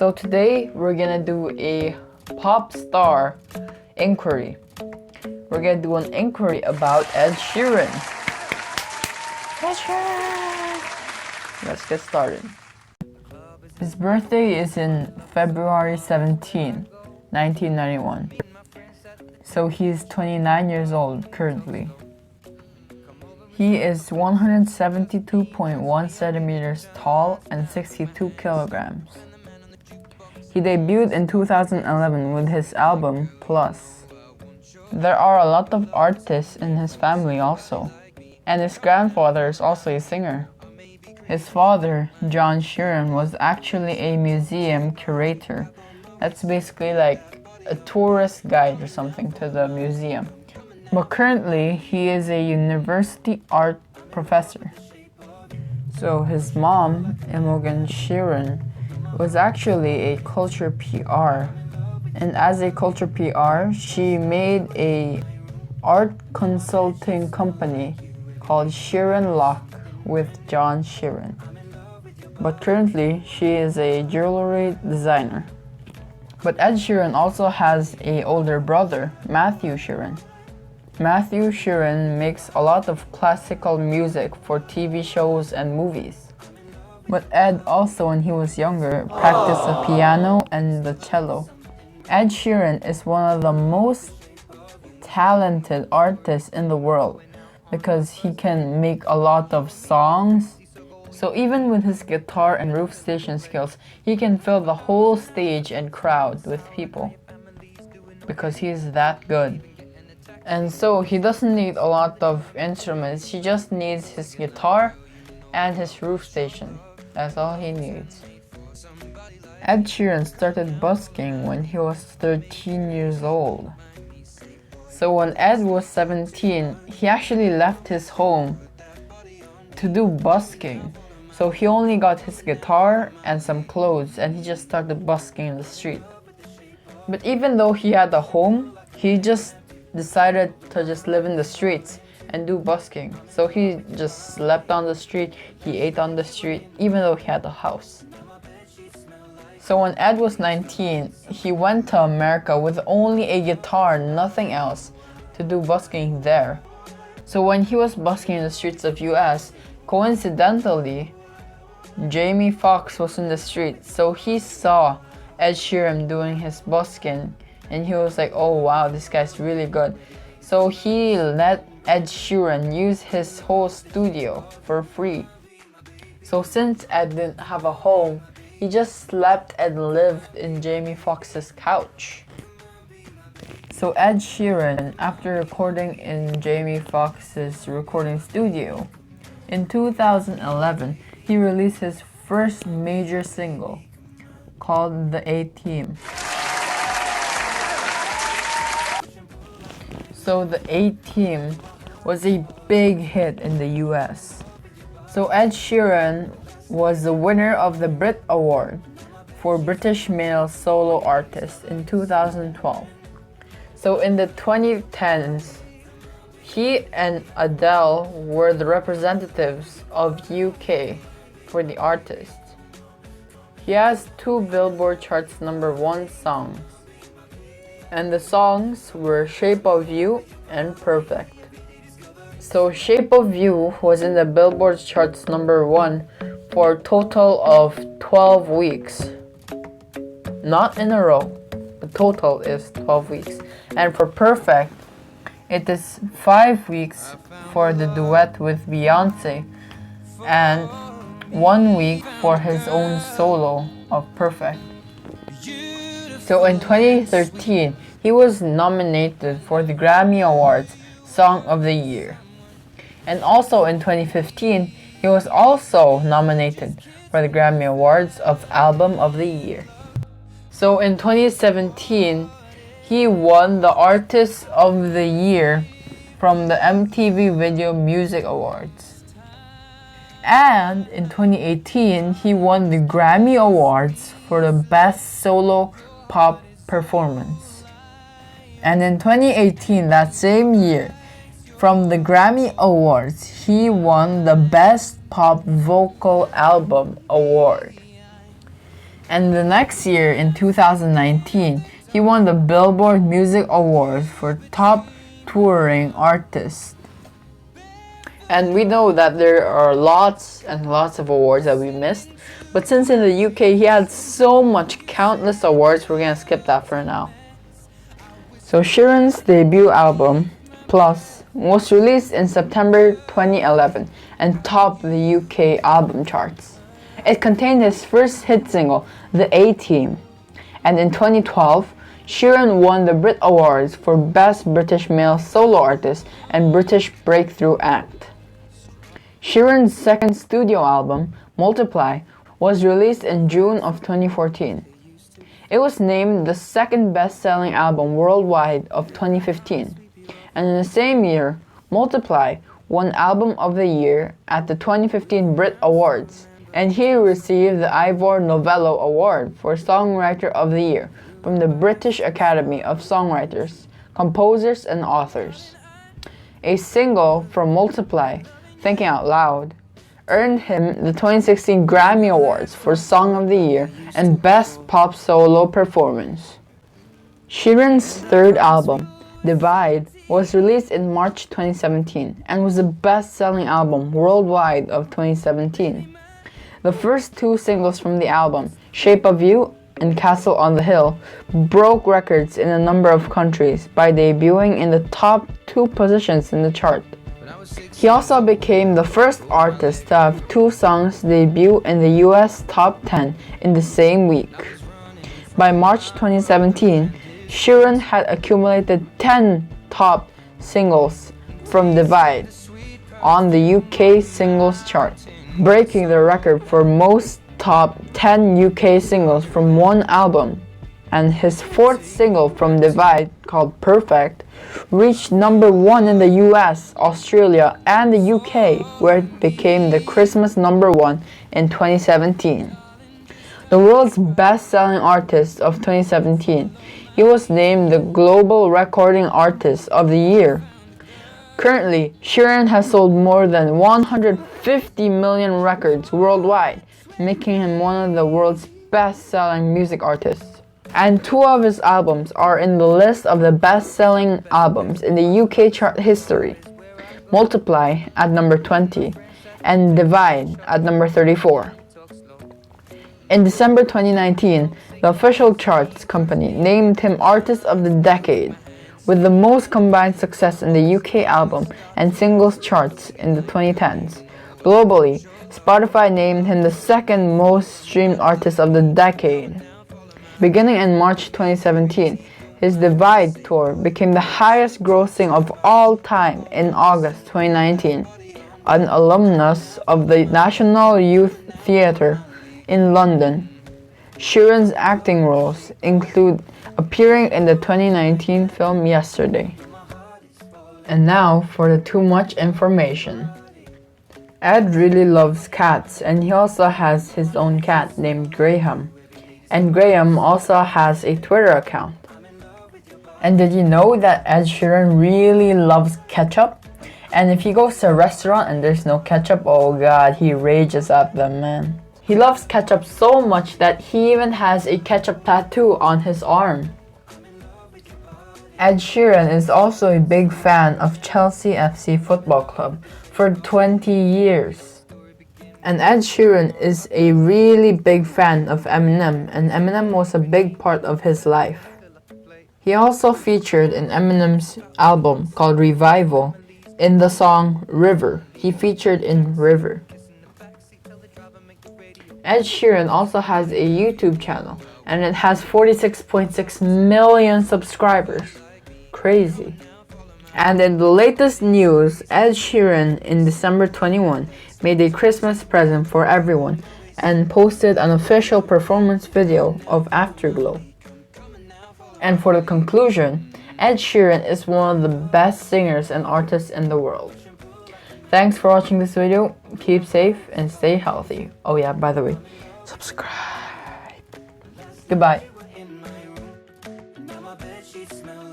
So today we're gonna do a pop star inquiry. We're gonna do an inquiry about Ed Sheeran. Ed Sheeran! Let's get started. His birthday is in February 17, 1991. So he's 29 years old currently. He is 172.1 centimeters tall and 62 kilograms. He debuted in 2011 with his album Plus. There are a lot of artists in his family also, and his grandfather is also a singer. His father, John Sheeran, was actually a museum curator. That's basically like a tourist guide or something to the museum. But currently, he is a university art professor. So his mom, Imogen Sheeran, was actually a culture PR. And as a culture PR, she made a art consulting company called Sheeran Lock with John Sheeran. But currently, she is a jewelry designer. But Ed Sheeran also has an older brother, Matthew Sheeran. Matthew Sheeran makes a lot of classical music for TV shows and movies. But Ed also, when he was younger, practiced the piano and the cello. Ed Sheeran is one of the most talented artists in the world because he can make a lot of songs. So even with his guitar and roof station skills, he can fill the whole stage and crowd with people because he's that good. And so he doesn't need a lot of instruments, he just needs his guitar and his roof station. That's all he needs. Ed Sheeran started busking when he was 13 years old. So when Ed was 17, he actually left his home to do busking. So he only got his guitar and some clothes and he just started busking in the street. But even though he had a home, he just decided to just live in the streets and do busking. So he just slept on the street, he ate on the street, even though he had a house. So when Ed was 19, he went to America with only a guitar, nothing else, to do busking there. So when he was busking in the streets of US, coincidentally, Jamie Foxx was in the street. So he saw Ed Sheeran doing his busking and he was like, oh wow, this guy's really good. So he let Ed Sheeran use his whole studio for free. So since Ed didn't have a home, he just slept and lived in Jamie Foxx's couch. So Ed Sheeran, after recording in Jamie Foxx's recording studio, in 2011, he released his first major single called The A-Team. So the A-Team was a big hit in the US. So Ed Sheeran was the winner of the Brit Award for British Male Solo Artist in 2012. So in the 2010s, he and Adele were the representatives of UK for the artist. He has 2 Billboard charts #1 songs. And the songs were Shape of You and Perfect. So Shape of You was in the Billboard charts #1 for a total of 12 weeks. Not in a row. The total is 12 weeks. And for Perfect, it is 5 weeks for the duet with Beyonce and 1 week for his own solo of Perfect. So in 2013, he was nominated for the Grammy Awards Song of the Year. And also in 2015, he was also nominated for the Grammy Awards of Album of the Year. So in 2017, he won the Artist of the Year from the MTV Video Music Awards. And in 2018, he won the Grammy Awards for the Best Solo Pop Performance. And in 2018, that same year, from the Grammy Awards, he won the Best Pop Vocal Album Award. And the next year, in 2019, he won the Billboard Music Awards for Top Touring Artist. And we know that there are lots and lots of awards that we missed, but since in the UK he had so much countless awards, we're gonna skip that for now. So sheeran's debut album, Plus, was released in September 2011 and topped the UK album charts. It contained his first hit single, The A-Team, and in 2012, sheeran won the Brit Awards for Best British Male Solo Artist and British Breakthrough Act. sheeran's second studio album, Multiply, was released in June of 2014. It was named the second best-selling album worldwide of 2015. And in the same year, Multiply won Album of the Year at the 2015 Brit Awards, and he received the Ivor Novello Award for Songwriter of the Year from the British Academy of Songwriters, Composers and Authors. A single from Multiply, Thinking Out Loud, earned him the 2016 Grammy Awards for Song of the Year and Best Pop Solo Performance. sheeran's third album, Divide, was released in March 2017 and was the best-selling album worldwide of 2017. The first two singles from the album, Shape of You and Castle on the Hill, broke records in a number of countries by debuting in the top 2 positions in the chart. He also became the first artist to have 2 songs debut in the US top 10 in the same week. By March 2017, sheeran had accumulated 10 top singles from Divide on the UK singles chart, breaking the record for most top 10 UK singles from one album. And his fourth single from Divide, called Perfect, reached number 1 in the US, Australia, and the UK, where it became the Christmas number 1 in 2017. The world's best-selling artist of 2017, he was named the Global Recording Artist of the Year. Currently, sheeran has sold more than 150 million records worldwide, making him one of the world's best-selling music artists. And 2 of his albums are in the list of the best-selling albums in the UK chart history. Multiply at number 20 and Divide at number 34. In December 2019, the official charts company named him Artist of the Decade, with the most combined success in the UK album and singles charts in the 2010s. Globally, Spotify named him the second most streamed artist of the decade. Beginning in March 2017, his Divide tour became the highest grossing of all time in August 2019. An alumnus of the National Youth Theatre in London, sheeran's acting roles include appearing in the 2019 film Yesterday. And now for the too much information. Ed really loves cats, and he also has his own cat named Graham. And Graham also has a Twitter account. And did you know that Ed Sheeran really loves ketchup? And if he goes to a restaurant and there's no ketchup, oh god, he rages at them, man. He loves ketchup so much that he even has a ketchup tattoo on his arm. Ed Sheeran is also a big fan of Chelsea FC Football Club for 20 years. And Ed Sheeran is a really big fan of Eminem, and Eminem was a big part of his life. He also featured in Eminem's album called Revival in the song River. He featured in River. Ed Sheeran also has a YouTube channel, and it has 46.6 million subscribers. Crazy. And in the latest news, Ed Sheeran in December 21 made a Christmas present for everyone and posted an official performance video of Afterglow. And for the conclusion, Ed Sheeran is one of the best singers and artists in the world. Thanks for watching this video. Keep safe and stay healthy. Oh yeah, by the way, subscribe. Goodbye.